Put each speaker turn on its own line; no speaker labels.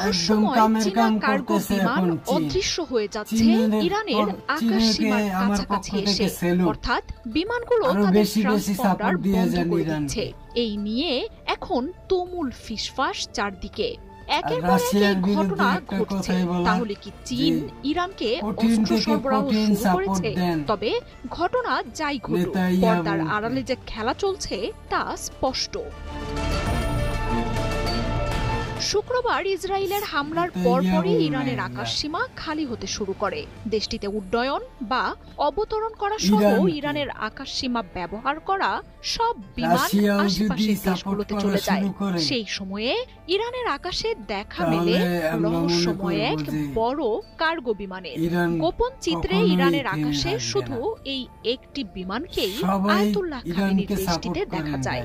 রহস্যময় চীনা কার্গো বিমান অদৃশ্য হয়ে যাচ্ছে ইরানের আকাশসীমার কাছাকাছি এসে, অর্থাৎ বিমানগুলো তাদের ট্রান্সপন্ডার বন্ধ করে দিচ্ছে। এই নিয়ে এখন তুমুল ফিসফাস চারদিকে। একের পর এক ঘটনা ঘটছে। তাহলে কি চীন ইরানকে অস্ত্র সরবরাহ শুরু করেছে? তবে ঘটনা যাই ঘটুক, পর্দার আড়ালে যে খেলা চলছে তা স্পষ্ট। শুক্রবার ইসরায়েলের হামলার পরপরই ইরানের আকাশসীমা খালি হতে শুরু করে। দেশটিতে উড্ডয়ন বা অবতরণ করা সহ ইরানের আকাশসীমা ব্যবহার করা সব বিমান আশেপাশের দেশগুলোতে চলে যায়। সেই সময়ে ইরানের আকাশে দেখা মেলে রহস্যময় এক বড় কার্গো বিমানের। গোপন চিত্রে ইরানের আকাশে শুধু এই একটি বিমানকেই আয়াতুল্লাহ খামেনির দেশটিতে দেখা যায়।